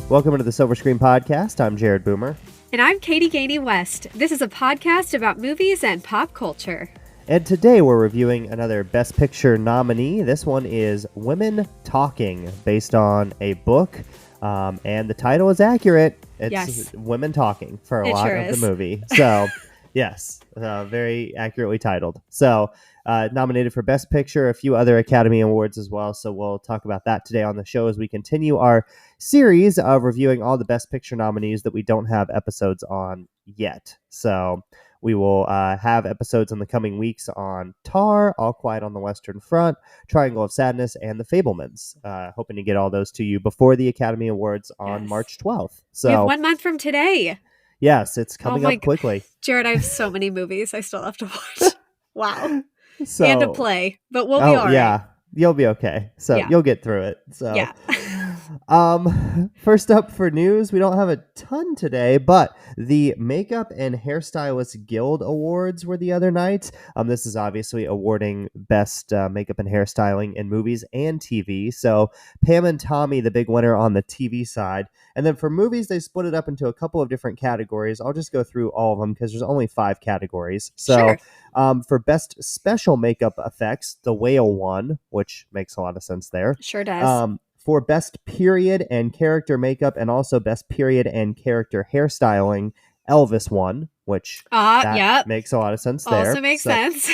Welcome to the Silver Screen Podcast. I'm Jared Boomer. And I'm Katie Gainey West. This is a podcast about movies and pop culture. And today we're reviewing another Best Picture nominee. This one is Women Talking, based on a book. And the title is accurate. It's Women Talking for a lot of the movie. So, yes, very accurately titled. So, nominated for Best Picture, a few other Academy Awards as well. So we'll talk about that today on the show as we continue our series of reviewing all the Best Picture nominees that we don't have episodes on yet. So we will have episodes in the coming weeks on Tar, All Quiet on the Western Front, Triangle of Sadness, and The Fabelmans. Hoping to get all those to you before the Academy Awards on March 12th. So we have 1 month from today. Yes, it's coming up quickly. Jared, I have so many movies I still have to watch. Wow. So, and to play, but we'll be all right. Yeah, you'll be okay. So you'll get through it. So yeah. First up for news, we don't have a ton today, but the Makeup and Hairstylist Guild Awards were the other night. This is obviously awarding best makeup and hairstyling in movies and TV. So Pam and Tommy, the big winner on the TV side. And then for movies, they split it up into a couple of different categories. I'll just go through all of them because there's only 5 categories. So for best special makeup effects, The Whale won, which makes a lot of sense there. Sure does. For best period and character makeup and also best period and character hairstyling, Elvis won, which makes a lot of sense there. Also makes sense.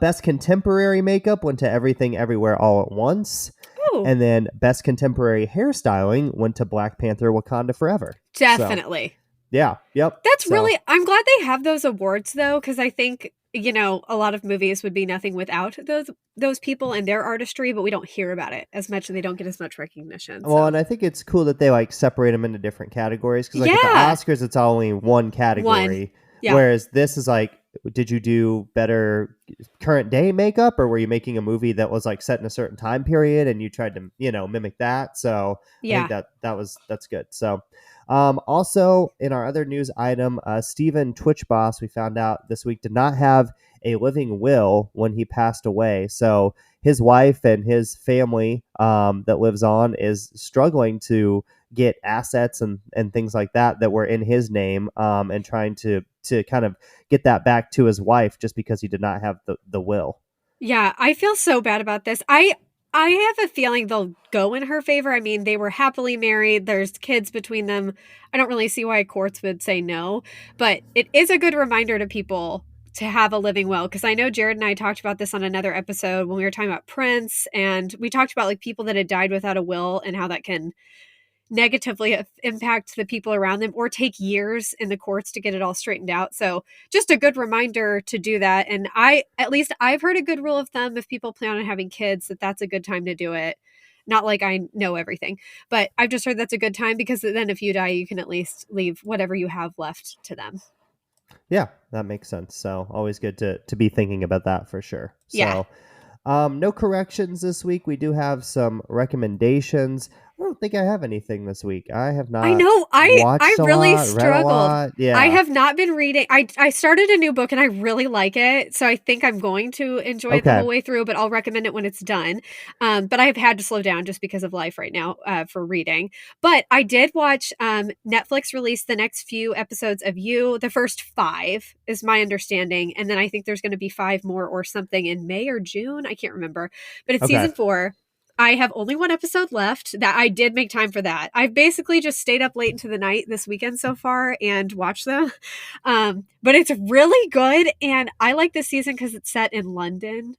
Best contemporary makeup went to Everything Everywhere All at Once. Ooh. And then best contemporary hairstyling went to Black Panther Wakanda Forever. Definitely. So, yeah. Yep. That's really, I'm glad they have those awards though, because I think, a lot of movies would be nothing without those people and their artistry, but we don't hear about it as much and they don't get as much recognition. Well, and I think it's cool that they separate them into different categories because at the Oscars, it's only one category. Yeah. Whereas this is did you do better current day makeup or were you making a movie that was set in a certain time period and you tried to, mimic that? So I think that's good. So also in our other news item, Steven Twitch Boss, we found out this week, did not have a living will when he passed away. So his wife and his family that lives on is struggling to get assets and things like that were in his name and trying to kind of get that back to his wife just because he did not have the will. Yeah, I feel so bad about this. I have a feeling they'll go in her favor. I mean, they were happily married. There's kids between them. I don't really see why courts would say no, but it is a good reminder to people to have a living will. Because I know Jared and I talked about this on another episode when we were talking about Prince, and we talked about people that had died without a will and how that can negatively impact the people around them or take years in the courts to get it all straightened out. So just a good reminder to do that. And I've heard a good rule of thumb if people plan on having kids, that's a good time to do it. Not like I know everything, but I've just heard that's a good time because then if you die, you can at least leave whatever you have left to them. Yeah, that makes sense. So always good to be thinking about that for sure. Yeah. So no corrections this week. We do have some recommendations. I don't think I have anything this week. I have not. I know. I really struggled. Yeah. I have not been reading. I started a new book and I really like it. So I think I'm going to enjoy it the whole way through, but I'll recommend it when it's done. But I've had to slow down just because of life right now for reading. But I did watch Netflix release the next few episodes of You. The first 5 is my understanding. And then I think there's going to be 5 more or something in May or June. I can't remember. But it's season 4. I have only 1 episode left. That I did make time for that. I've basically just stayed up late into the night this weekend so far and watched them. But it's really good. And I like this season because it's set in London.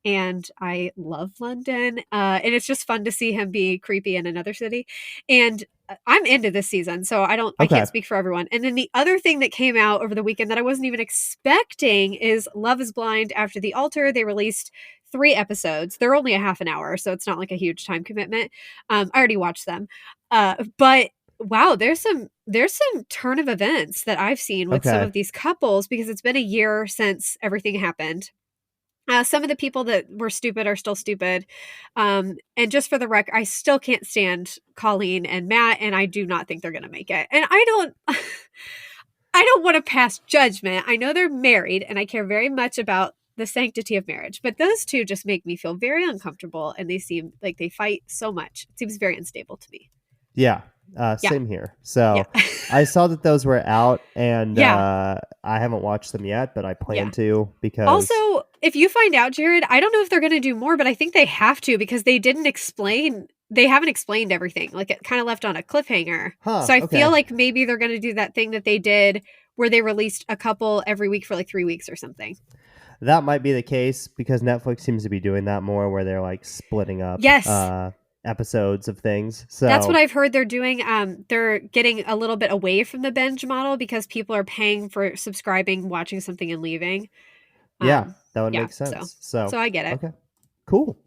And I love London. And it's just fun to see him be creepy in another city. And I'm into this season, so I can't speak for everyone. And then the other thing that came out over the weekend that I wasn't even expecting is Love is Blind After the Altar. They released 3 episodes. They're only a half an hour, so it's not like a huge time commitment. I already watched them. But wow, there's some turn of events that I've seen with some of these couples because it's been a year since everything happened. Some of the people that were stupid are still stupid. And just for the record, I still can't stand Colleen and Matt, and I do not think they're going to make it. And I don't want to pass judgment. I know they're married, and I care very much about the sanctity of marriage. But those two just make me feel very uncomfortable, and they seem like they fight so much. It seems very unstable to me. Yeah. Same here. So Yeah. I saw that those were out, and Yeah. I haven't watched them yet, but I plan to because. Also, if you find out, Jared, I don't know if they're going to do more, but I think they have to because they haven't explained everything. Like it kind of left on a cliffhanger. So I feel like maybe they're going to do that thing that they did where they released a couple every week for like 3 weeks or something. That might be the case because Netflix seems to be doing that more where they're like splitting up episodes of things. So that's what I've heard they're doing. They're getting a little bit away from the binge model because people are paying for subscribing, watching something and leaving. Yeah, that would make sense. So I get it. Okay, cool.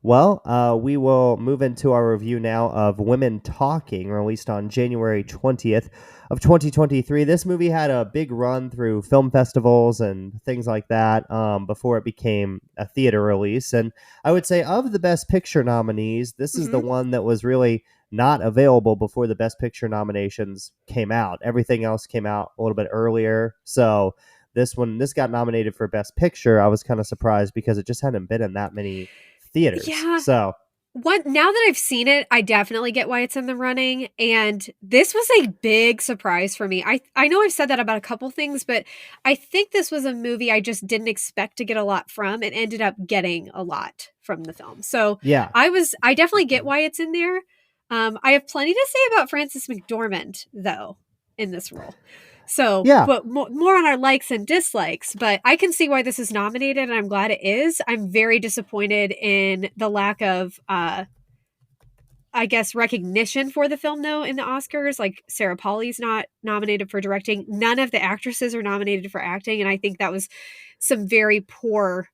Well, we will move into our review now of Women Talking, released on January 20th of 2023. This movie had a big run through film festivals and things like that before it became a theater release. And I would say of the Best Picture nominees, this is the one that was really not available before the Best Picture nominations came out. Everything else came out a little bit earlier. So this got nominated for Best Picture. I was kind of surprised because it just hadn't been in that many theaters. Yeah. So now that I've seen it, I definitely get why it's in the running. And this was a big surprise for me. I know I've said that about a couple things, but I think this was a movie I just didn't expect to get a lot from and ended up getting a lot from the film. So yeah, I definitely get why it's in there. I have plenty to say about Frances McDormand, though, in this role. So, but more on our likes and dislikes, but I can see why this is nominated and I'm glad it is. I'm very disappointed in the lack of, I guess, recognition for the film, though, in the Oscars. Like, Sarah Polley's not nominated for directing. None of the actresses are nominated for acting. And I think that was some very poor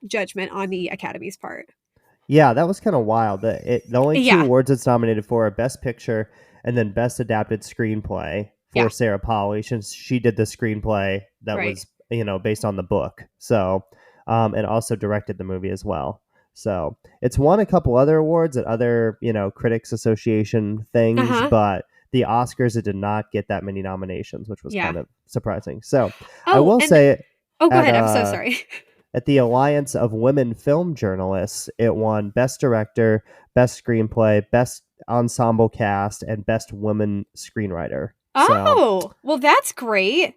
judgment on the Academy's part. Yeah, that was kind of wild. The only two awards it's nominated for are Best Picture and then Best Adapted Screenplay for Sarah Polley, since she did the screenplay that was, based on the book. So, and also directed the movie as well. So it's won a couple other awards at other, Critics Association things, but the Oscars, it did not get that many nominations, which was kind of surprising. So I will say... Oh, go ahead. I'm so sorry. At the Alliance of Women Film Journalists, it won Best Director, Best Screenplay, Best Ensemble Cast, and Best Woman Screenwriter. Oh, well, that's great.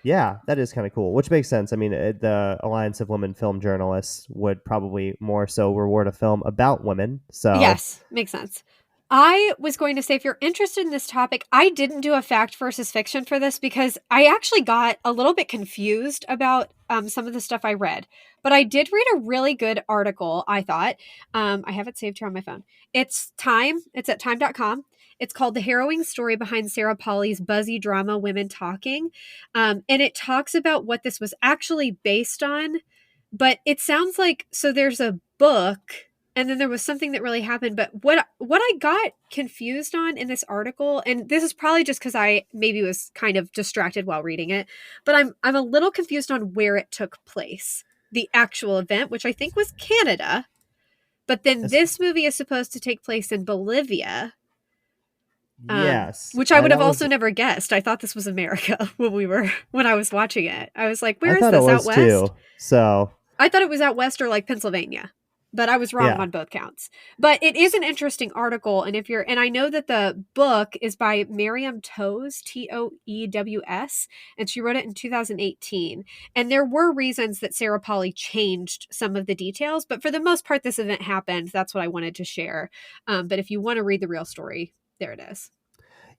Yeah, that is kind of cool, which makes sense. I mean, the Alliance of Women Film Journalists would probably more so reward a film about women. So yes, makes sense. I was going to say, if you're interested in this topic, I didn't do a fact versus fiction for this because I actually got a little bit confused about some of the stuff I read. But I did read a really good article, I thought. I have it saved here on my phone. It's Time. It's at time.com. It's called The Harrowing Story Behind Sarah Polley's Buzzy Drama Women Talking. And it talks about what this was actually based on. But it sounds like, so there's a book... and then there was something that really happened. But what I got confused on in this article, and this is probably just because I maybe was kind of distracted while reading it, but I'm a little confused on where it took place. The actual event, which I think was Canada, but then this movie is supposed to take place in Bolivia. Yes. Which I would have also never guessed. I thought this was America when I was watching it. I was like, where is this? Out west? Too, so I thought it was out west or like Pennsylvania. But I was wrong on both counts. But it is an interesting article. And I know that the book is by Miriam Toews, Toews, and she wrote it in 2018. And there were reasons that Sarah Polley changed some of the details. But for the most part, this event happened. That's what I wanted to share. But if you want to read the real story, there it is.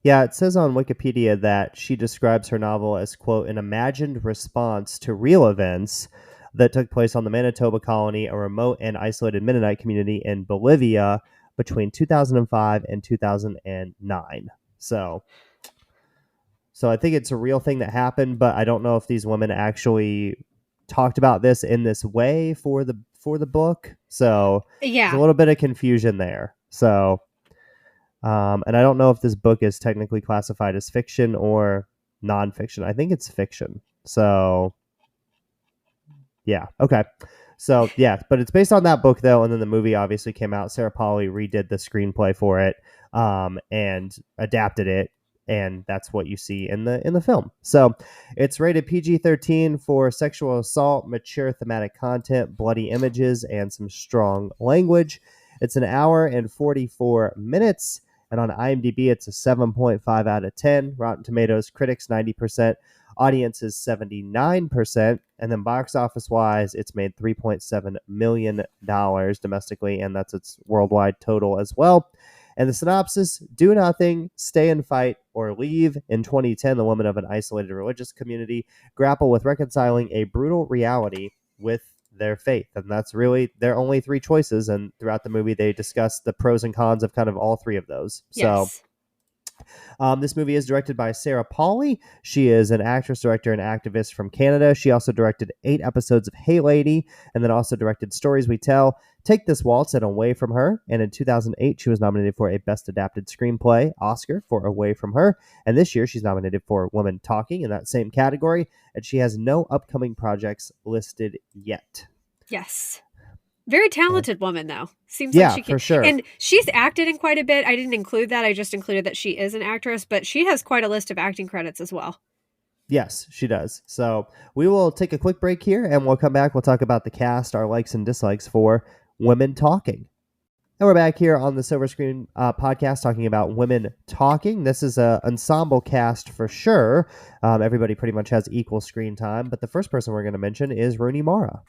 Yeah, it says on Wikipedia that she describes her novel as, quote, an imagined response to real events that took place on the Manitoba colony, a remote and isolated Mennonite community in Bolivia between 2005 and 2009. So I think it's a real thing that happened, but I don't know if these women actually talked about this in this way for the book. So there's a little bit of confusion there. So, and I don't know if this book is technically classified as fiction or nonfiction. I think it's fiction. So yeah. Okay. So yeah, but it's based on that book though, and then the movie obviously came out. Sarah Polley redid the screenplay for it, and adapted it, and that's what you see in the film. So it's rated PG-13 for sexual assault, mature thematic content, bloody images, and some strong language. It's an hour and 44 minutes. And on IMDb, it's a 7.5 out of 10. Rotten Tomatoes, critics 90%, audience is 79%. And then box office wise, it's made $3.7 million domestically, and that's its worldwide total as well. And the synopsis: do nothing, stay and fight, or leave. In 2010, the women of an isolated religious community grapple with reconciling a brutal reality with their faith. And that's really their only three choices. And throughout the movie, they discuss the pros and cons of kind of all three of those. Yes. So this movie is directed by Sarah Polley. She is an actress, director, and activist from Canada. She also directed 8 episodes of Hey Lady, and then also directed Stories We Tell, Take This Waltz, and Away From Her. And in 2008, she was nominated for a Best Adapted Screenplay Oscar for Away From Her. And this year, she's nominated for Women Talking in that same category. And she has no upcoming projects listed yet. Yes. Very talented woman, though. Seems like she can. For sure. And she's acted in quite a bit. I didn't include that. I just included that she is an actress, but she has quite a list of acting credits as well. Yes, she does. So we will take a quick break here, and we'll come back. We'll talk about the cast, our likes and dislikes for Women Talking. And we're back here on the Silver Screen podcast talking about Women Talking. This is an ensemble cast for sure. Everybody pretty much has equal screen time, but the first person we're going to mention is Rooney Mara.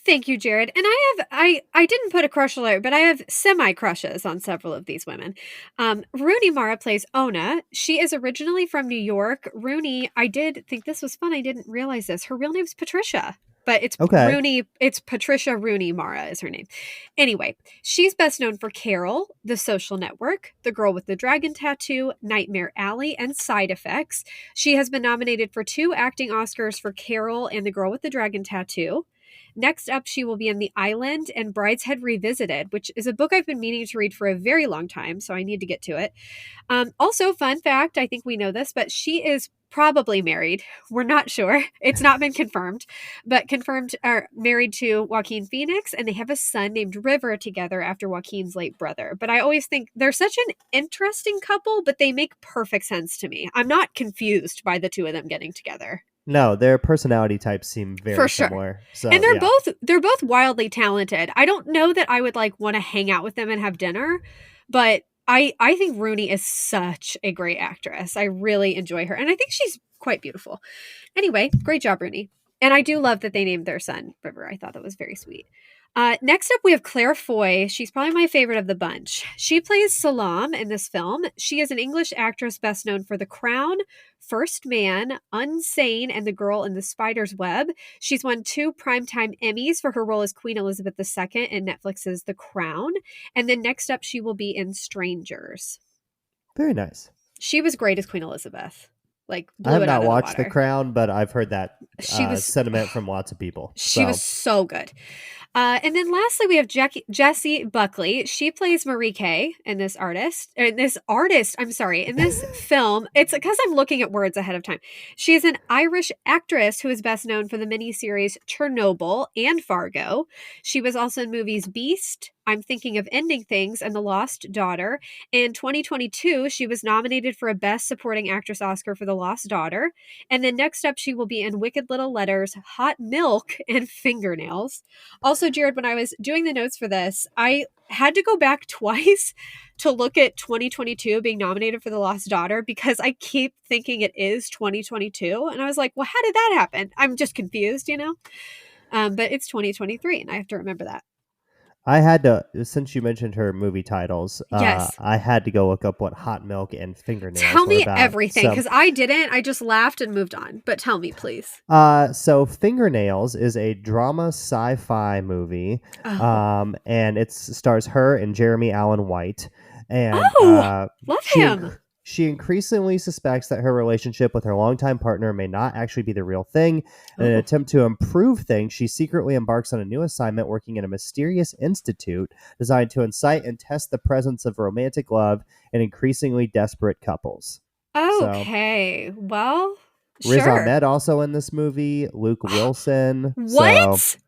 Thank you, Jared. And I didn't put a crush alert, but I have semi-crushes on several of these women. Rooney Mara plays Ona. She is originally from New York. Rooney, I did think this was fun. I didn't realize this. Her real name's Patricia, but it's Rooney. It's Patricia Rooney Mara is her name. Anyway, she's best known for Carol, The Social Network, The Girl with the Dragon Tattoo, Nightmare Alley, and Side Effects. She has been nominated for 2 acting Oscars for Carol and The Girl with the Dragon Tattoo. Next up, she will be in The Island and Brideshead Revisited, which is a book I've been meaning to read for a very long time, so I need to get to it. Also, fun fact, I think we know this, but she is probably married. We're not sure. It's not been confirmed, but confirmed are married to Joaquin Phoenix, and they have a son named River together after Joaquin's late brother. But I always think they're such an interesting couple, but they make perfect sense to me. I'm not confused by the two of them getting together. No, their personality types seem very similar. So, and they're both wildly talented. I don't know that I would want to hang out with them and have dinner, but I think Rooney is such a great actress. I really enjoy her, and I think she's quite beautiful. Anyway, great job, Rooney. And I do love that they named their son River. I thought that was very sweet. Next up, we have Claire Foy. She's probably my favorite of the bunch. She plays Salam in this film. She is an English actress best known for The Crown, First Man, Unsane, and The Girl in the Spider's Web. She's won 2 Primetime Emmys for her role as Queen Elizabeth II in Netflix's The Crown. And then next up, she will be in Strangers. Very nice. She was great as Queen Elizabeth. I have not watched The Crown, but I've heard that sentiment from lots of people. She was so good. And then lastly, we have Jessie Buckley. She plays Marie Kay in this film. It's because I'm looking at words ahead of time. She is an Irish actress who is best known for the miniseries Chernobyl and Fargo. She was also in movies Beast, I'm Thinking of Ending Things, and The Lost Daughter. In 2022, she was nominated for a Best Supporting Actress Oscar for The Lost Daughter. And then next up, she will be in Wicked Little Letters, Hot Milk, and Fingernails. Also, Jared, when I was doing the notes for this, I had to go back twice to look at 2022 being nominated for The Lost Daughter because I keep thinking it is 2022. And I was like, well, how did that happen? I'm just confused, but it's 2023 and I have to remember that. I had to, since you mentioned her movie titles, yes. I had to go look up what Hot Milk and Fingernails Tell me about. everything, because I didn't. I just laughed and moved on. But tell me, please. So Fingernails is a drama sci-fi movie, and it stars her and Jeremy Allen White. And love him. She increasingly suspects that her relationship with her longtime partner may not actually be the real thing. In an attempt to improve things, she secretly embarks on a new assignment working in a mysterious institute designed to incite and test the presence of romantic love in increasingly desperate couples. Okay, well, Riz sure. Ahmed also in this movie, Luke Wilson. What? So,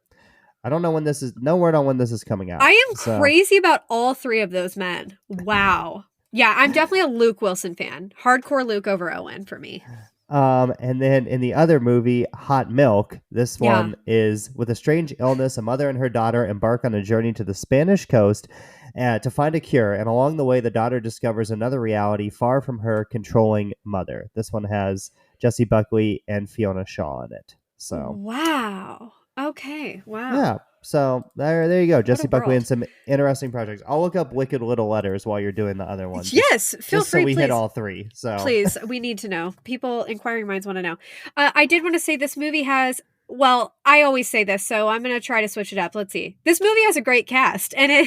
I don't know when this is, no word on when this is coming out. I am crazy about all 3 of those men. Wow. Yeah, I'm definitely a Luke Wilson fan. Hardcore Luke over Owen for me. And then in the other movie, Hot Milk, this one is with a strange illness, a mother and her daughter embark on a journey to the Spanish coast to find a cure. And along the way, the daughter discovers another reality far from her controlling mother. This one has Jessie Buckley and Fiona Shaw in it. So wow. Okay. Wow. Yeah. So there you go, Jessie Buckley and some interesting projects. I'll look up Wicked Little Letters while you're doing the other ones. Yes, feel free. So we please. hit all three. So please, we need to know. People, inquiring minds want to know. I did want to say this movie has. Well, I always say this, so I'm going to try to switch it up. Let's see. This movie has a great cast, and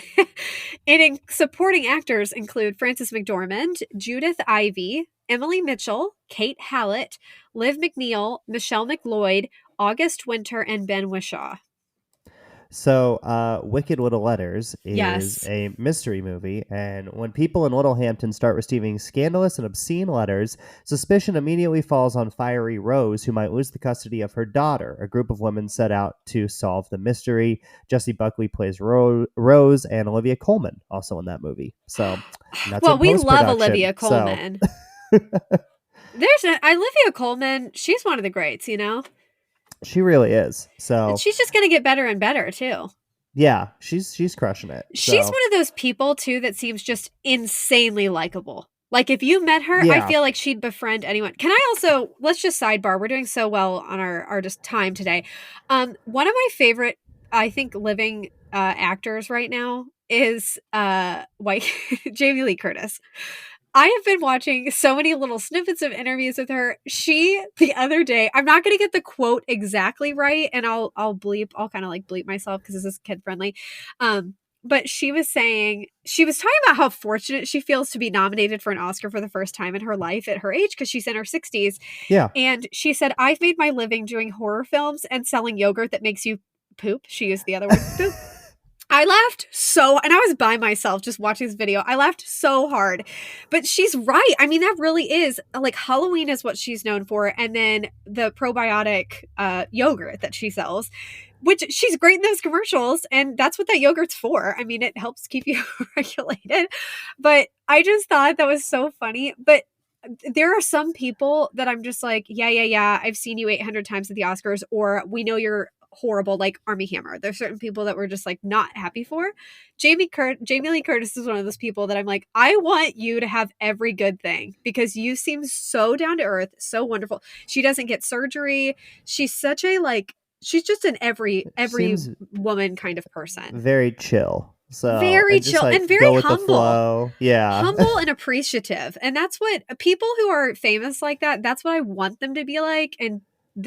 supporting actors include Frances McDormand, Judith Ivey, Emily Mitchell, Kate Hallett, Liv McNeil, Michelle McLeod, August Winter, and Ben Whishaw. So, Wicked Little Letters is a mystery movie, and when people in Littlehampton start receiving scandalous and obscene letters, suspicion immediately falls on Fiery Rose, who might lose the custody of her daughter. A group of women set out to solve the mystery. Jessie Buckley plays Rose, and Olivia Colman also in that movie. So, well, we love Olivia Colman. So. Olivia Colman. She's one of the greats, you know. She really is. So and she's just going to get better and better too. Yeah, she's crushing it. She's one of those people too that seems just insanely likable. Like if you met her, I feel like she'd befriend anyone. Can I also, let's just sidebar. We're doing so well on our just time today. One of my favorite, I think, living actors right now is white Jamie Lee Curtis. I have been watching so many little snippets of interviews with her. She, the other day, I'm not going to get the quote exactly right, and I'll kind of like bleep myself because this is kid friendly. But she was talking about how fortunate she feels to be nominated for an Oscar for the first time in her life at her age, because she's in her 60s. Yeah. And she said, I've made my living doing horror films and selling yogurt that makes you poop. She used the other word, poop. I laughed and I was by myself just watching this video. I laughed so hard, but she's right. I mean, that really is like Halloween is what she's known for. And then the probiotic yogurt that she sells, which she's great in those commercials. And that's what that yogurt's for. I mean, it helps keep you regulated, but I just thought that was so funny. But there are some people that I'm just like, yeah. I've seen you 800 times at the Oscars, or we know you're horrible, like Armie Hammer. There's certain people that we're just like not happy for. Jamie Lee Curtis is one of those people that I'm like, I want you to have every good thing because you seem so down to earth, so wonderful. She doesn't get surgery. She's such a she's just an every woman kind of person. Very chill. So very chill and very humble. Yeah. Humble and appreciative. And that's what people who are famous like that, that's what I want them to be like. And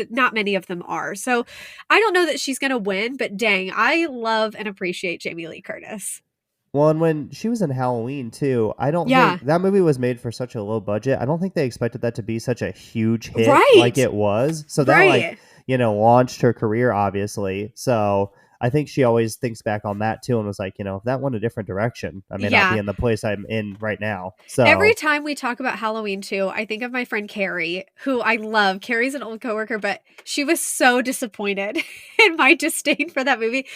not many of them are. So I don't know that she's going to win, but dang, I love and appreciate Jamie Lee Curtis. Well, and when she was in Halloween too, I don't think that movie was made for such a low budget. I don't think they expected that to be such a huge hit like it was. So that launched her career, obviously. So I think she always thinks back on that too and was like, if that went a different direction, I may not be in the place I'm in right now. So every time we talk about Halloween too, I think of my friend Carrie, who I love. Carrie's an old coworker, but she was so disappointed in my disdain for that movie.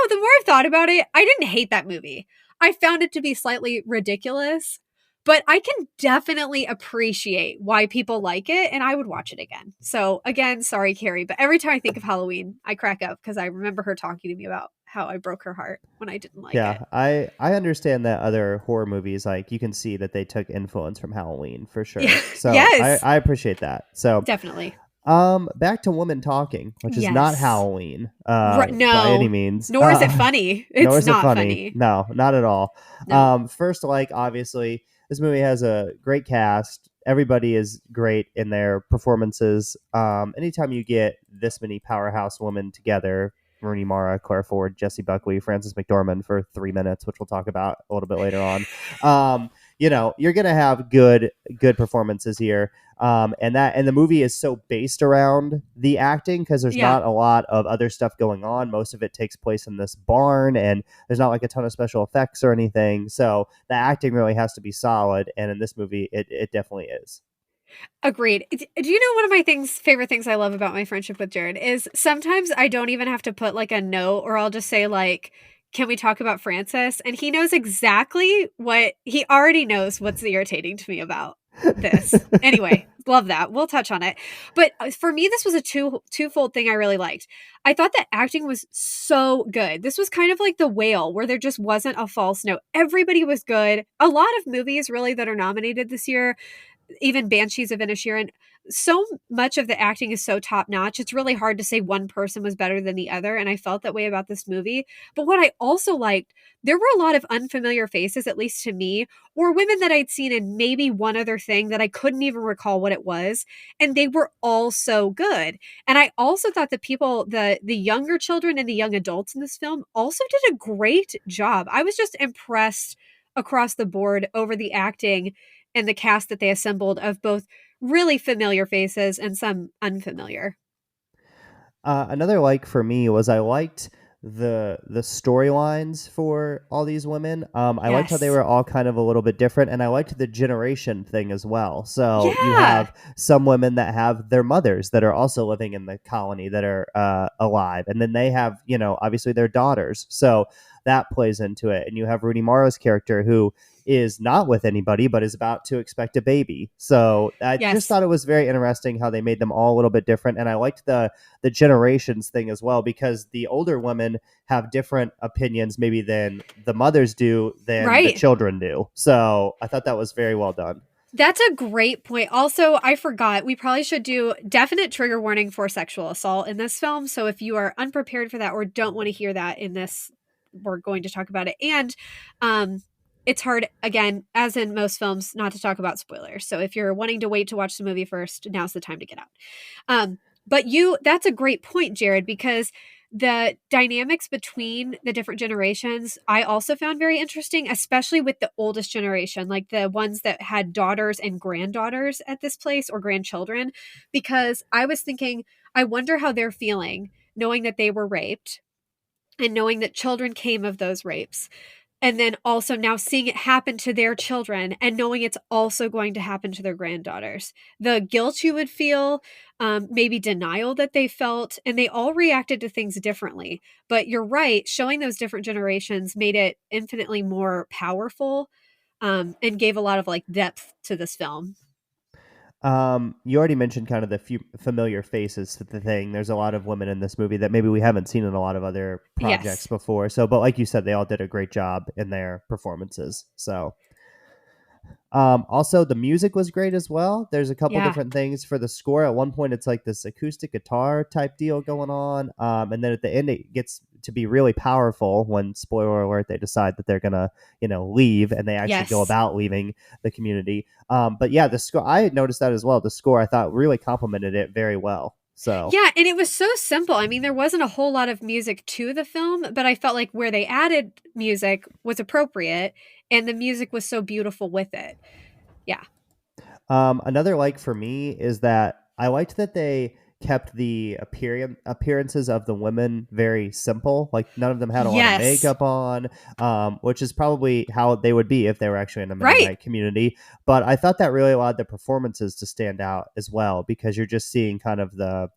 The more I've thought about it, I didn't hate that movie. I found it to be slightly ridiculous, but I can definitely appreciate why people like it, and I would watch it again. So again, sorry, Carrie, but every time I think of Halloween, I crack up because I remember her talking to me about how I broke her heart when I didn't like it. Yeah, I understand that other horror movies, like you can see that they took influence from Halloween for sure. So yes. I appreciate that. So definitely. Back to Women Talking, which is not Halloween no, by any means. Nor is it funny. It's not funny. No, not at all. No. First, obviously, this movie has a great cast. Everybody is great in their performances. Anytime you get this many powerhouse women together, Rooney Mara, Claire Ford, Jessie Buckley, Frances McDormand for 3 minutes, which we'll talk about a little bit later on. You're going to have good performances here. And the movie is so based around the acting because there's not a lot of other stuff going on. Most of it takes place in this barn and there's not like a ton of special effects or anything. So the acting really has to be solid. And in this movie, it definitely is. Agreed. Do you know one of my favorite things I love about my friendship with Jared is sometimes I don't even have to put like a note, or I'll just say like, can we talk about Frances? And he knows exactly he already knows what's irritating to me about this. Anyway, love that. We'll touch on it. But for me, this was a twofold thing I really liked. I thought that acting was so good. This was kind of like The Whale, where there just wasn't a false note. Everybody was good. A lot of movies really that are nominated this year, even Banshees of Inisherin, so much of the acting is so top notch. It's really hard to say one person was better than the other. And I felt that way about this movie. But what I also liked, there were a lot of unfamiliar faces, at least to me, or women that I'd seen in maybe one other thing that I couldn't even recall what it was. And they were all so good. And I also thought the people, the younger children and the young adults in this film also did a great job. I was just impressed across the board over the acting and the cast that they assembled of both really familiar faces and some unfamiliar. Another like for me was I liked the storylines for all these women. I liked how they Yes. were all kind of a little bit different, and I liked the generation thing as well. So you Yeah. have some women that have their mothers that are also living in the colony that are alive, and then they have, you know, obviously their daughters. So that plays into it, and you have Rooney Mara's character who is not with anybody but is about to expect a baby. So I just Yes. thought it was very interesting how they made them all a little bit different, and I liked the generations thing as well, because the older women have different opinions maybe than the mothers do than the Right. children do. So I thought that was very well done. That's a great point. Also, I forgot, we probably should do definite trigger warning for sexual assault in this film. So if you are unprepared for that or don't want to hear that in this, we're going to talk about it. And it's hard, again, as in most films, not to talk about spoilers. So if you're wanting to wait to watch the movie first, now's the time to get out. But that's a great point, Jared, because the dynamics between the different generations I also found very interesting, especially with the oldest generation, like the ones that had daughters and granddaughters at this place or grandchildren, because I was thinking, I wonder how they're feeling knowing that they were raped and knowing that children came of those rapes. And then also now seeing it happen to their children and knowing it's also going to happen to their granddaughters. The guilt you would feel, maybe denial that they felt, and they all reacted to things differently. But you're right, showing those different generations made it infinitely more powerful, and gave a lot of like depth to this film. You already mentioned kind of the few familiar faces to the thing. There's a lot of women in this movie that maybe we haven't seen in a lot of other projects Yes. before. So, but like you said, they all did a great job in their performances. So, also, the music was great as well. There's a couple Yeah. different things for the score. At one point, it's like this acoustic guitar type deal going on, and then at the end, it gets to be really powerful when, spoiler alert, they decide that they're gonna, you know, leave, and they actually go Yes. about leaving the community. But yeah, the score, I noticed that as well. The score, I thought, really complemented it very well. So Yeah, and it was so simple. I mean, there wasn't a whole lot of music to the film, but I felt like where they added music was appropriate, and the music was so beautiful with it. Yeah. Another like for me is that I liked that they kept the appearances of the women very simple. Like none of them had a lot of Yes. makeup on, which is probably how they would be if they were actually in a Right. Mennonite community. But I thought that really allowed the performances to stand out as well, because you're just seeing kind of the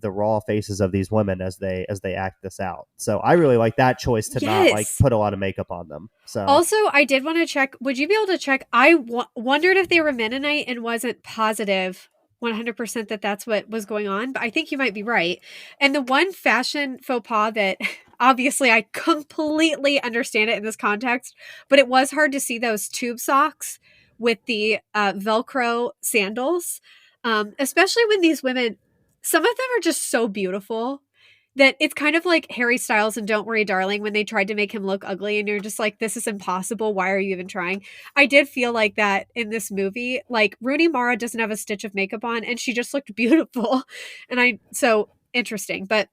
raw faces of these women as they act this out. So I really like that choice to not like Yes. put a lot of makeup on them. So Also, I did want to check. Would you be able to check? I wondered if they were Mennonite and wasn't positive 100% that that's what was going on, but I think you might be right. And the one fashion faux pas that obviously I completely understand it in this context, but it was hard to see those tube socks with the Velcro sandals, especially when these women, some of them are just so beautiful that it's kind of like Harry Styles and Don't Worry Darling when they tried to make him look ugly and you're just like, this is impossible. Why are you even trying? I did feel like that in this movie. Like Rooney Mara doesn't have a stitch of makeup on and she just looked beautiful. And so interesting. But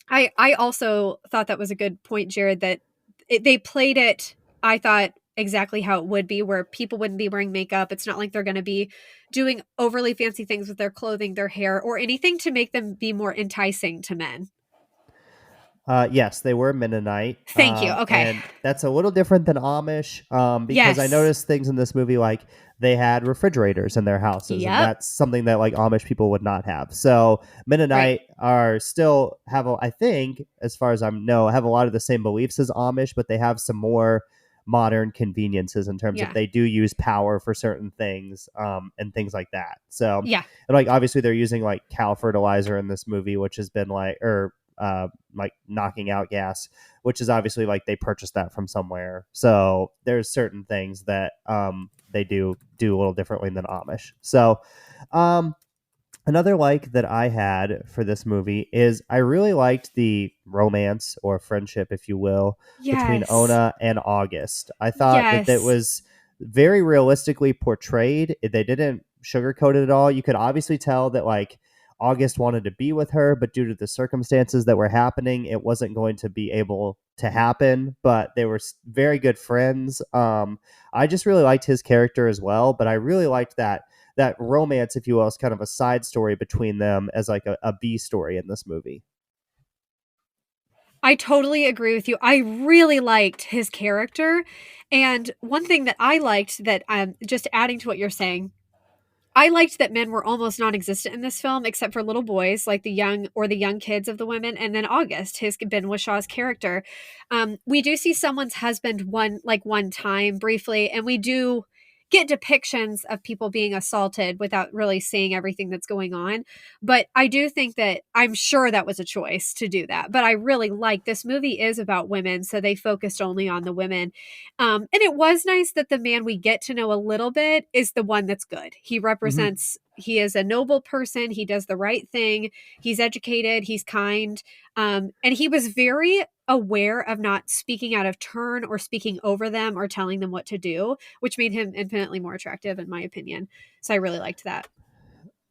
I also thought that was a good point, Jared, that they played it, I thought, exactly how it would be, where people wouldn't be wearing makeup. It's not like they're going to be doing overly fancy things with their clothing, their hair, or anything to make them be more enticing to men. Yes, they were Mennonite, Thank you. Okay. and that's a little different than Amish, because I Yes. noticed things in this movie like they had refrigerators in their houses, and Yep. that's something that like Amish people would not have. So Right. Mennonite are still have, I think, as far as I know, have a lot of the same beliefs as Amish, but they have some more modern conveniences in terms of they do use power for certain things, and things like that. So and like obviously they're using like cow fertilizer in this movie, which has been like like knocking out gas, which is obviously like they purchased that from somewhere. So there's certain things that they do a little differently than Amish. So another like that I had for this movie is I really liked the romance or friendship, if you will, between Ona and August. I thought that was very realistically portrayed. They didn't sugarcoat it at all. You could obviously tell that like August wanted to be with her, but due to the circumstances that were happening, it wasn't going to be able to happen. But they were very good friends. I just really liked his character as well, but I really liked that romance, if you will, is kind of a side story between them as like a B story in this movie. I totally agree with you. I really liked his character. And one thing that I liked that just adding to what you're saying, I liked that men were almost non-existent in this film, except for little boys, like the young kids of the women, and then August, Ben Wishaw's character. We do see someone's husband one time briefly, and we do get depictions of people being assaulted without really seeing everything that's going on. But I do think that I'm sure that was a choice to do that. But I really like this movie is about women, so they focused only on the women. And it was nice that the man we get to know a little bit is the one that's good. He represents, he is a noble person. He does the right thing. He's educated. He's kind. And he was very aware of not speaking out of turn or speaking over them or telling them what to do, which made him infinitely more attractive, in my opinion. So I really liked that.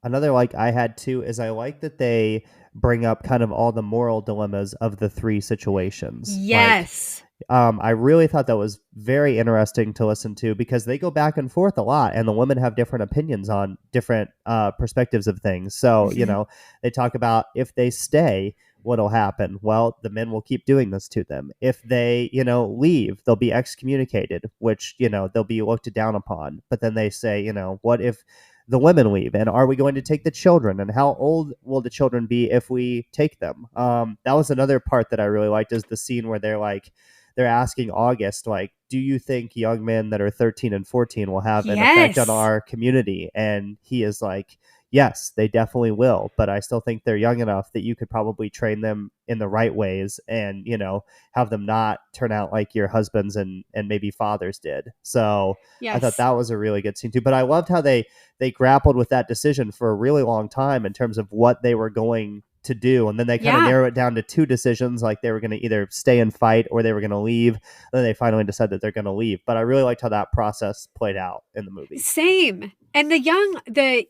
Another like I had too is I like that they bring up kind of all the moral dilemmas of the three situations. Yes. I really thought that was very interesting to listen to because they go back and forth a lot and the women have different opinions on different perspectives of things. So, you know, they talk about if they stay, what'll happen? Well, the men will keep doing this to them. If they, you know, leave, they'll be excommunicated, which, you know, they'll be looked down upon. But then they say, you know, what if the women leave? And are we going to take the children? And how old will the children be if we take them? That was another part that I really liked is the scene where they're asking August, like, do you think young men that are 13 and 14 will have an effect on our community? And he is like, yes, they definitely will. But I still think they're young enough that you could probably train them in the right ways and, you know, have them not turn out like your husbands and maybe fathers did. So I thought that was a really good scene too. But I loved how they grappled with that decision for a really long time in terms of what they were going to do, and then they kind of narrow it down to two decisions, like they were going to either stay and fight or they were going to leave, and then they finally decided that they're going to leave. But I really liked how that process played out in the movie. Same. And the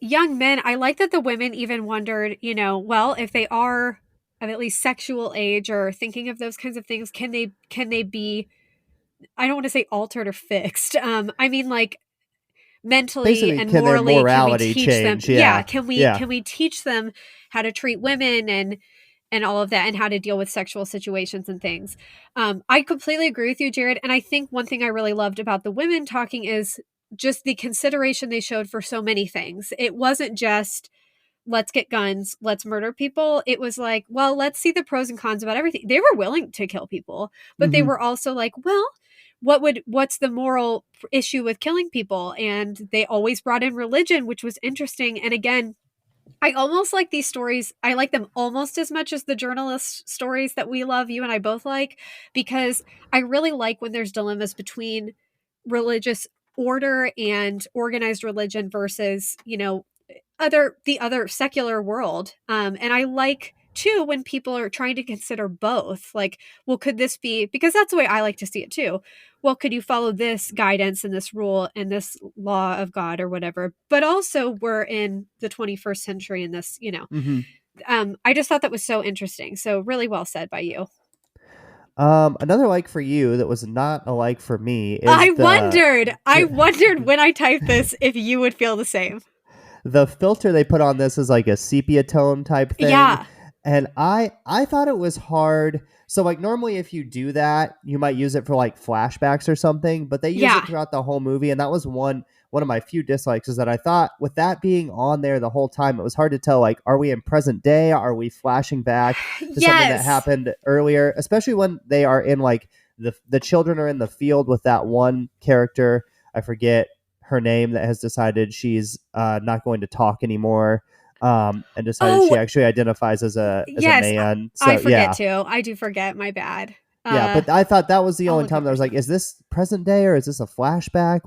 young men, I like that the women even wondered, you know, well, if they are of at least sexual age or thinking of those kinds of things, can they be, I don't want to say altered or fixed, I mean like mentally basically, and morally, can we teach change? them? Can we teach them how to treat women and all of that and how to deal with sexual situations and things? I completely agree with you, Jared. And I think one thing I really loved about the women talking is just the consideration they showed for so many things. It wasn't just let's get guns, let's murder people. It was like, well, let's see the pros and cons about everything. They were willing to kill people, but they were also like, well, what's the moral issue with killing people? And they always brought in religion, which was interesting. And again, I almost like these stories. I like them almost as much as the journalist stories that we love, you and I both like, because I really like when there's dilemmas between religious order and organized religion versus, you know, the other secular world. And I like too when people are trying to consider both, like, well, could this be, because that's the way I like to see it too. Well, could you follow this guidance and this rule and this law of God or whatever? But also we're in the 21st century in this, you know, I just thought that was so interesting. So really well said by you. Another like for you that was not a like for me is I wondered when I typed this if you would feel the same. The filter they put on this is like a sepia tone type thing. Yeah. And I thought it was hard. So like normally if you do that, you might use it for like flashbacks or something, but they use it throughout the whole movie. And that was one of my few dislikes, is that I thought with that being on there the whole time, it was hard to tell, like, are we in present day? Are we flashing back to something that happened earlier? Especially when they are in like the children are in the field with that one character. I forget her name, that has decided she's not going to talk anymore, and decided she actually identifies as a yes, man. So I forget too. I do forget. My bad. Yeah, but I thought that was the only time that I was like, is this present day or is this a flashback?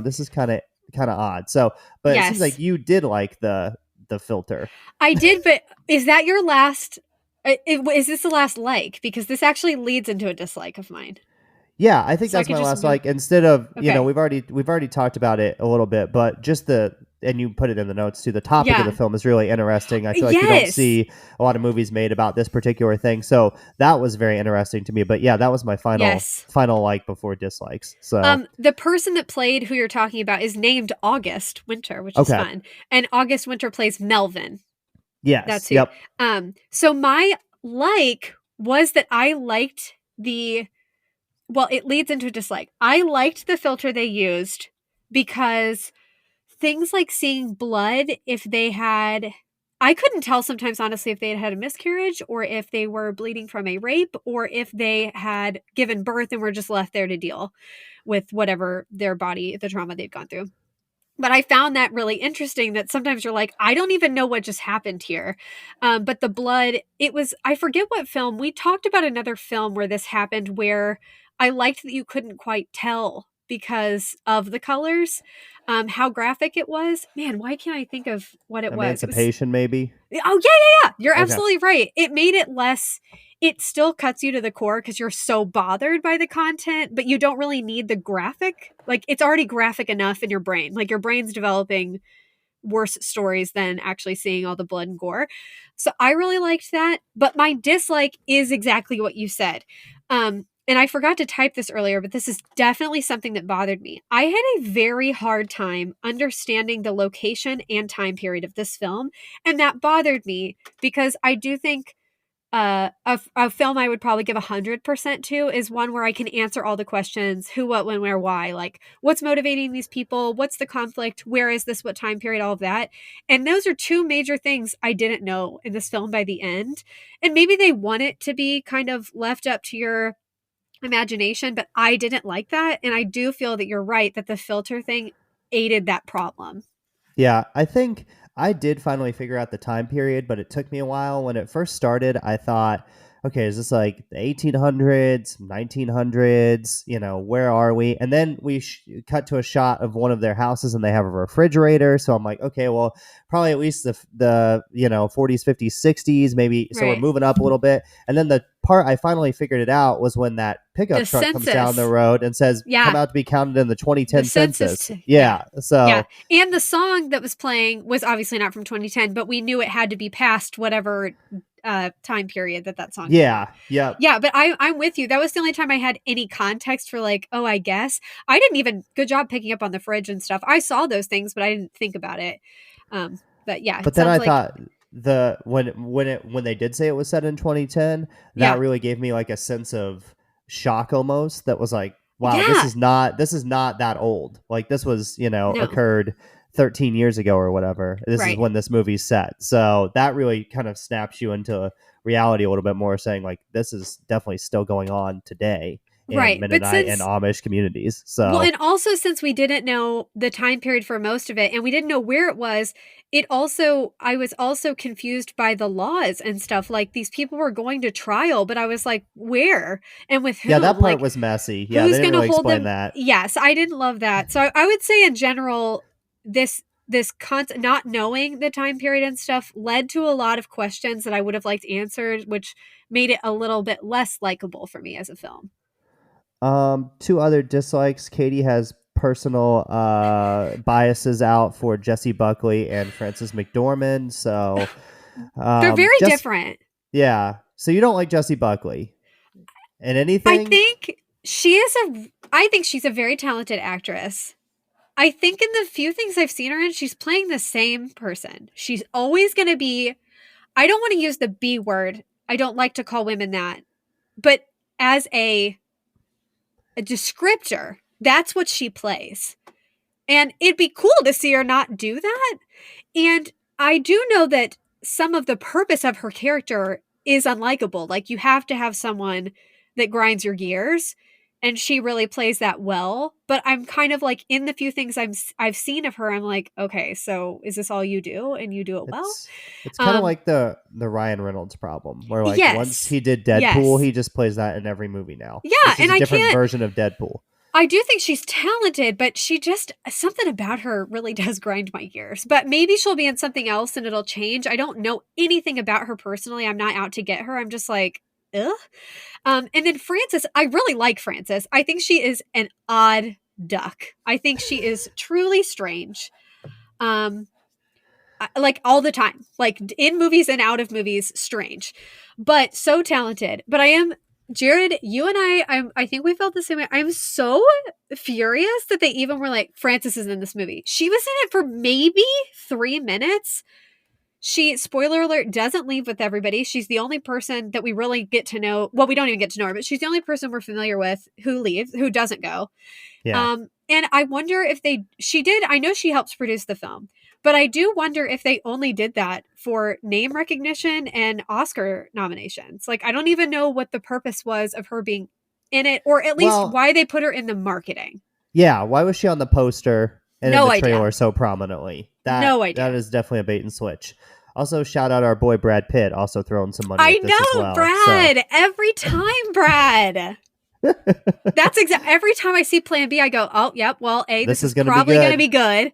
This is kind of odd. So, but it seems like you did like the filter. I did, but is that your last? Is this the last like? Because this actually leads into a dislike of mine. Yeah, I think that's my last like. Instead of we've already talked about it a little bit, but just and you put it in the notes too. The topic of the film is really interesting. I feel like you don't see a lot of movies made about this particular thing, so that was very interesting to me. But yeah, that was my final like before dislikes. So the person that played who you're talking about is named August Winter, which is fun, and August Winter plays Melvin. Yes, that's who. Yep. So my like was that I liked the. Well, it leads into a dislike. I liked the filter they used because things like seeing blood, if they had, I couldn't tell sometimes, honestly, if they had a miscarriage or if they were bleeding from a rape or if they had given birth and were just left there to deal with whatever their body, the trauma they'd gone through. But I found that really interesting that sometimes you're like, I don't even know what just happened here. But the blood, I forget what film. We talked about another film where this happened where I liked that you couldn't quite tell because of the colors, how graphic it was. Man, why can't I think of what it was? Emancipation, maybe? Oh, yeah. You're absolutely right. It made it less... It still cuts you to the core because you're so bothered by the content, but you don't really need the graphic. Like, it's already graphic enough in your brain. Like, your brain's developing worse stories than actually seeing all the blood and gore. So I really liked that. But my dislike is exactly what you said. And I forgot to type this earlier, but this is definitely something that bothered me. I had a very hard time understanding the location and time period of this film. And that bothered me because I do think a film I would probably give 100% to is one where I can answer all the questions: who, what, when, where, why, like what's motivating these people, what's the conflict, where is this, what time period, all of that. And those are two major things I didn't know in this film by the end. And maybe they want it to be kind of left up to your imagination, but I didn't like that. And I do feel that you're right that the filter thing aided that problem. Yeah, I think I did finally figure out the time period, but it took me a while. When it first started, I thought, okay, is this like the 1800s, 1900s? Where are we? And then we cut to a shot of one of their houses and they have a refrigerator. So I'm like, okay, well, probably at least the 40s, 50s, 60s, maybe. So we're moving up a little bit. And then the part I finally figured it out was when that pickup truck comes down the road and says, come out to be counted in the 2010 census. Yeah. And the song that was playing was obviously not from 2010, but we knew it had to be past whatever time period that song came out. Yeah, but I'm with you. That was the only time I had any context for like, oh, I guess. I didn't even, good job picking up on the fridge and stuff. I saw those things, but I didn't think about it. But yeah. But then I thought when they did say it was set in 2010, that really gave me like a sense of shock almost. That was like, wow, this is not that old. Like this was, occurred 13 years ago or whatever. This is when this movie's set. So that really kind of snaps you into reality a little bit more, saying like, this is definitely still going on today in Mennonite and Amish communities. So, well, and also since we didn't know the time period for most of it and we didn't know where it was, I was also confused by the laws and stuff. Like these people were going to trial, but I was like, where and with whom? Yeah, that part was messy. Yeah, they didn't really explain that. Yes, I didn't love that. So I would say in general, this not knowing the time period and stuff led to a lot of questions that I would have liked answered, which made it a little bit less likable for me as a film. Two other dislikes. Katie has personal biases out for Jessie Buckley and Frances McDormand. So they're very different. Yeah. So you don't like Jessie Buckley and anything? I think she's a very talented actress. I think in the few things I've seen her in, she's playing the same person. She's always going to be, I don't want to use the B word. I don't like to call women that. But as a descriptor, that's what she plays. And it'd be cool to see her not do that. And I do know that some of the purpose of her character is unlikable. Like you have to have someone that grinds your gears. and she really plays that well. But I'm kind of like, in the few things I've seen of her, I'm like, okay, so is this all you do, and you do it well? It's kind of like the Ryan Reynolds problem, where like once Yes. he did Deadpool, he just plays that in every movie now. Yeah, It's just and a I different can't. version of Deadpool. I do think she's talented, but she just, something about her really does grind my gears. But maybe she'll be in something else and it'll change. I don't know anything about her personally. I'm not out to get her. I'm just like, ugh. And then Frances, I really like Frances. I think she is an odd duck. I think she is truly strange. Like all the time, like in movies and out of movies, strange, but so talented. But I am, Jared, you and I think we felt the same way. I'm so furious that they even were like, Frances is in this movie. She was in it for maybe 3 minutes. She, spoiler alert, doesn't leave with everybody. She's the only person that we really get to know. Well, we don't even get to know her, but she's the only person we're familiar with who leaves, who doesn't go. Yeah. And I wonder if she did, I know she helps produce the film, but I do wonder if they only did that for name recognition and Oscar nominations. Like, I don't even know what the purpose was of her being in it, or at least why they put her in the marketing. Yeah, why was she on the poster and in the trailer so prominently? No idea. That is definitely a bait and switch. Also, shout out our boy Brad Pitt, also throwing some money at this as well. Brad. So. Every time, Brad. That's every time I see Plan B, I go, oh, yep, well, this is probably going to be good.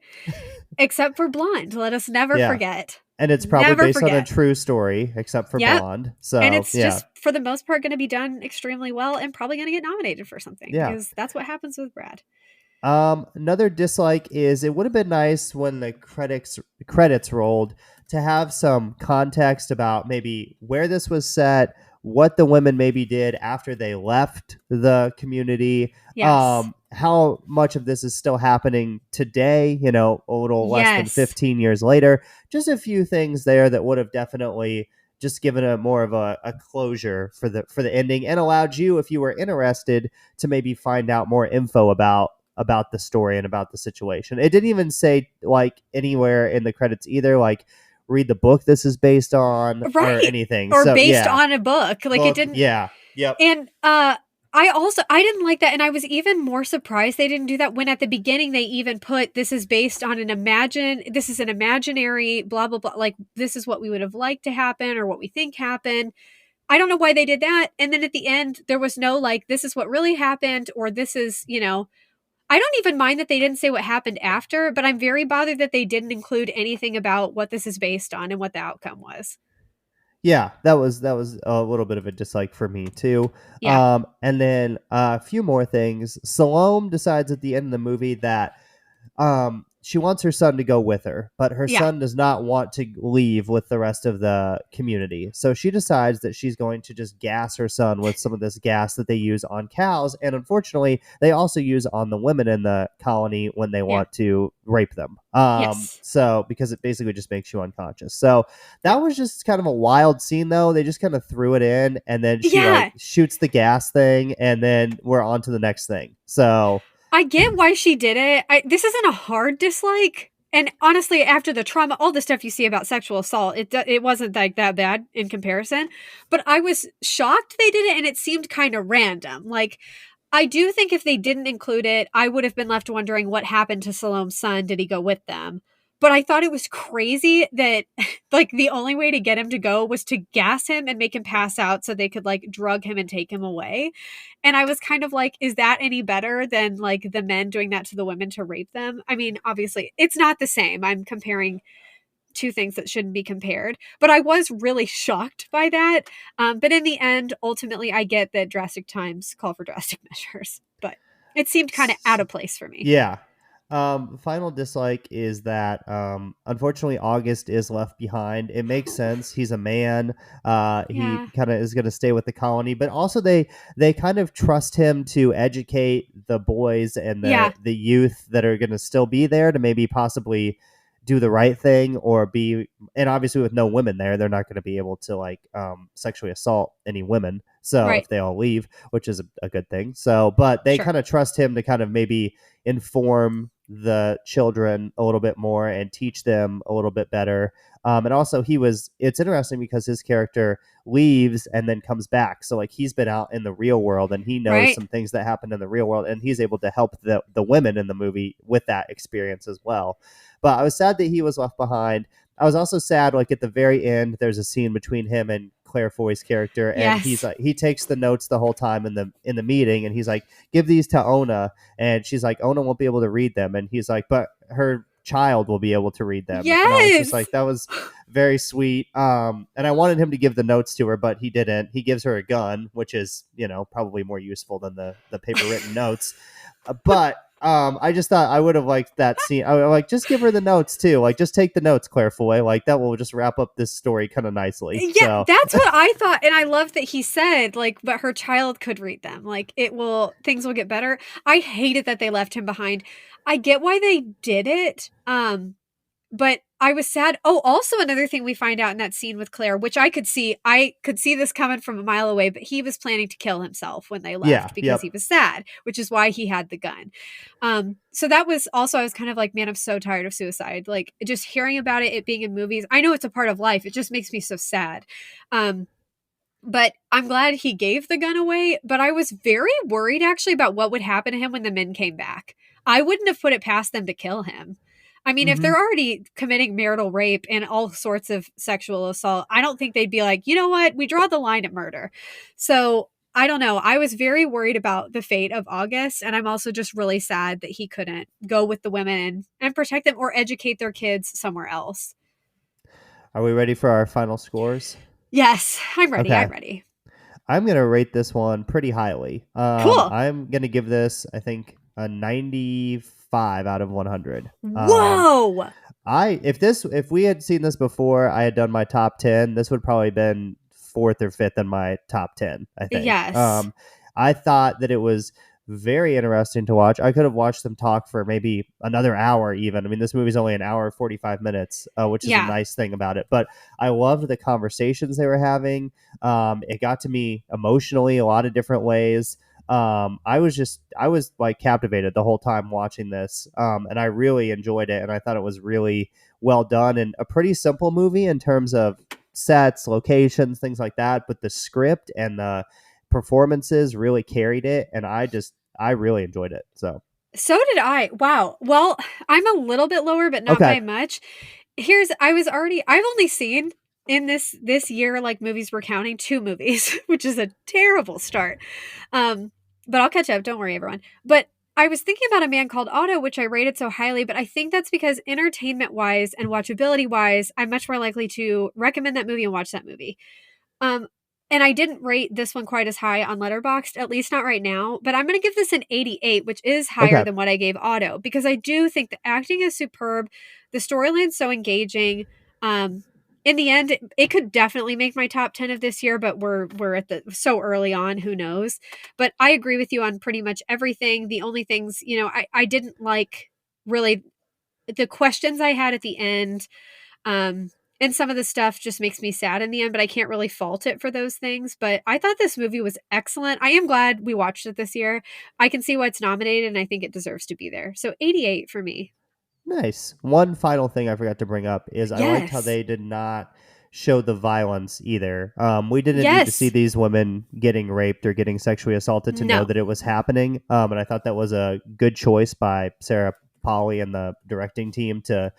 Except for Blonde. Let us never forget. And it's probably based on a true story, except for Blonde. So, and it's just, for the most part, going to be done extremely well and probably going to get nominated for something. Yeah. Because that's what happens with Brad. Another dislike is it would have been nice when the credits rolled to have some context about maybe where this was set, what the women maybe did after they left the community, how much of this is still happening today, a little less than 15 years later. Just a few things there that would have definitely just given a more of a closure for the ending, and allowed you, if you were interested, to maybe find out more info about the story and about the situation. It didn't even say like anywhere in the credits either, like read the book this is based on or anything. Or based on a book. Like it didn't. Yeah. Yep. And I didn't like that. And I was even more surprised they didn't do that when at the beginning they even put, this is based on this is an imaginary blah, blah, blah. Like this is what we would have liked to happen or what we think happened. I don't know why they did that. And then at the end, there was no like, this is what really happened, or this is, I don't even mind that they didn't say what happened after, but I'm very bothered that they didn't include anything about what this is based on and what the outcome was. Yeah, that was a little bit of a dislike for me too. Yeah. And then a few more things. Salome decides at the end of the movie that she wants her son to go with her, but her son does not want to leave with the rest of the community. So she decides that she's going to just gas her son with some of this gas that they use on cows. And unfortunately, they also use on the women in the colony when they want to rape them. So because it basically just makes you unconscious. So that was just kind of a wild scene, though. They just kind of threw it in, and then she shoots the gas thing, and then we're on to the next thing. So I get why she did it. This isn't a hard dislike. And honestly, after the trauma, all the stuff you see about sexual assault, it wasn't like that bad in comparison. But I was shocked they did it, and it seemed kind of random. Like, I do think if they didn't include it, I would have been left wondering what happened to Salome's son. Did he go with them? But I thought it was crazy that like the only way to get him to go was to gas him and make him pass out so they could like drug him and take him away. And I was kind of like, is that any better than like the men doing that to the women to rape them? I mean, obviously it's not the same. I'm comparing two things that shouldn't be compared, but I was really shocked by that. But in the end, ultimately I get that drastic times call for drastic measures, but it seemed kind of out of place for me. Yeah. Final dislike is that unfortunately August is left behind. It makes sense. He's a man. He kind of is going to stay with the colony, but also they kind of trust him to educate the boys and the youth that are going to still be there to maybe possibly do the right thing or be, and obviously with no women there, they're not going to be able to like sexually assault any women. So if they all leave, which is a good thing. So, but they kind of trust him to kind of maybe inform the children a little bit more and teach them a little bit better. And also it's interesting because his character leaves and then comes back. So like he's been out in the real world and he knows some things that happened in the real world, and he's able to help the women in the movie with that experience as well. But I was sad that he was left behind. I was also sad, like at the very end, there's a scene between him and Claire Foy's character, and he's like, he takes the notes the whole time in the meeting, and he's like, give these to Ona, and she's like, Ona won't be able to read them, and he's like, but her child will be able to read them. Yes. And I was just like, that was very sweet. And I wanted him to give the notes to her, but he didn't. He gives her a gun, which is, probably more useful than the paper written notes. But I just thought I would have liked that scene. I would like, just give her the notes too. Like, just take the notes, Claire Foy. Like, that will just wrap up this story kind of nicely. Yeah, that's what I thought. And I love that he said, like, but her child could read them. Like, things will get better. I hated that they left him behind. I get why they did it. But I was sad. Oh, also another thing we find out in that scene with Claire, which I could see this coming from a mile away, but he was planning to kill himself when they left because he was sad, which is why he had the gun. So that was also, I was kind of like, man, I'm so tired of suicide. Like, just hearing about it being in movies. I know it's a part of life. It just makes me so sad. But I'm glad he gave the gun away. But I was very worried actually about what would happen to him when the men came back. I wouldn't have put it past them to kill him. I mean, if they're already committing marital rape and all sorts of sexual assault, I don't think they'd be like, you know what, we draw the line at murder. So I don't know. I was very worried about the fate of August. And I'm also just really sad that he couldn't go with the women and protect them or educate their kids somewhere else. Are we ready for our final scores? Yes, I'm ready. Okay. I'm ready. I'm going to rate this one pretty highly. Cool. I'm going to give this, I think, a 95 out of 100. Whoa! If we had seen this before I had done my top 10, this would probably been 4th or 5th in my top 10, I think. Yes. I thought that it was very interesting to watch. I could have watched them talk for maybe another hour even. I mean, this movie's only an hour 45 minutes, which is a nice thing about it. But I loved the conversations they were having. It got to me emotionally a lot of different ways. I was like captivated the whole time watching this. And I really enjoyed it. And I thought it was really well done and a pretty simple movie in terms of sets, locations, things like that. But the script and the performances really carried it. And I really enjoyed it. So did I. Wow. Well, I'm a little bit lower, but not by much. I've only seen in this year, like movies we're counting, 2 movies, which is a terrible start. But I'll catch up. Don't worry, everyone. But I was thinking about A Man Called Otto, which I rated so highly, but I think that's because entertainment-wise and watchability-wise, I'm much more likely to recommend that movie and watch that movie. And I didn't rate this one quite as high on Letterboxd, at least not right now, but I'm going to give this an 88, which is higher than what I gave Otto, because I do think the acting is superb. The storyline's so engaging. In the end, it could definitely make my top 10 of this year, but we're at so early on, who knows? But I agree with you on pretty much everything. The only things, I didn't like really the questions I had at the end. And some of the stuff just makes me sad in the end, but I can't really fault it for those things. But I thought this movie was excellent. I am glad we watched it this year. I can see why it's nominated, and I think it deserves to be there. So 88 for me. Nice. One final thing I forgot to bring up is I liked how they did not show the violence either. We didn't need to see these women getting raped or getting sexually assaulted to know that it was happening. And I thought that was a good choice by Sarah Polley and the directing team to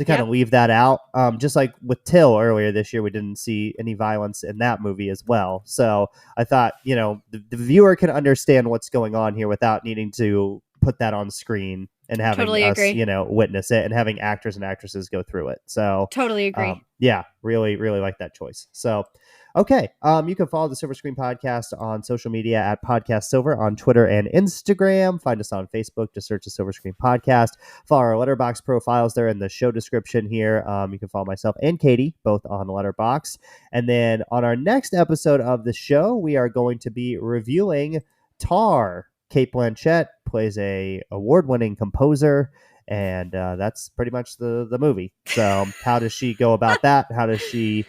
kind of leave that out. Just like with Till earlier this year, we didn't see any violence in that movie as well. So I thought, the viewer can understand what's going on here without needing to put that on screen and having us, witness it and having actors and actresses go through it. So totally agree. Really, really like that choice. So, okay. You can follow the Silver Screen Podcast on social media at Podcast Silver on Twitter and Instagram. Find us on Facebook. Just search the Silver Screen Podcast. Follow our Letterboxd profiles there in the show description here. You can follow myself and Katie, both on Letterboxd. And then on our next episode of the show, we are going to be reviewing Tar. Cate Blanchett plays a award-winning composer, and that's pretty much the movie. So how does she go about that? How does she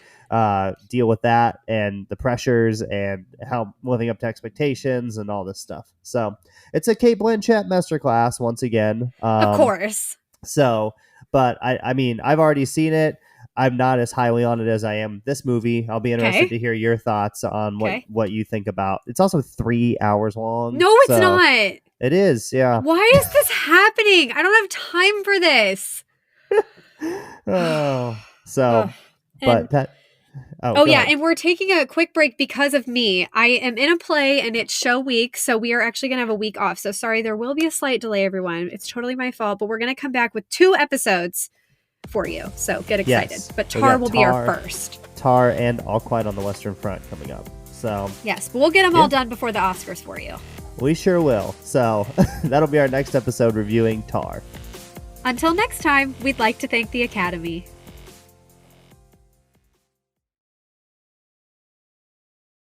deal with that and the pressures and how living up to expectations and all this stuff. So it's a Cate Blanchett masterclass once again. Of course. So, but I mean, I've already seen it. I'm not as highly on it as I am this movie. I'll be interested to hear your thoughts on what you think about. It's also 3 hours long. No, it's not. It is, yeah. Why is this happening? I don't have time for this. And we're taking a quick break because of me. I am in a play and it's show week, so we are actually going to have a week off. So sorry, there will be a slight delay, everyone. It's totally my fault, but we're going to come back with 2 episodes for you. So get excited. Yes. But Tar will be our first. Tar and All Quiet on the Western Front coming up. So yes, but we'll get them all done before the Oscars for you. We sure will. So that'll be our next episode reviewing Tar. Until next time, we'd like to thank the Academy.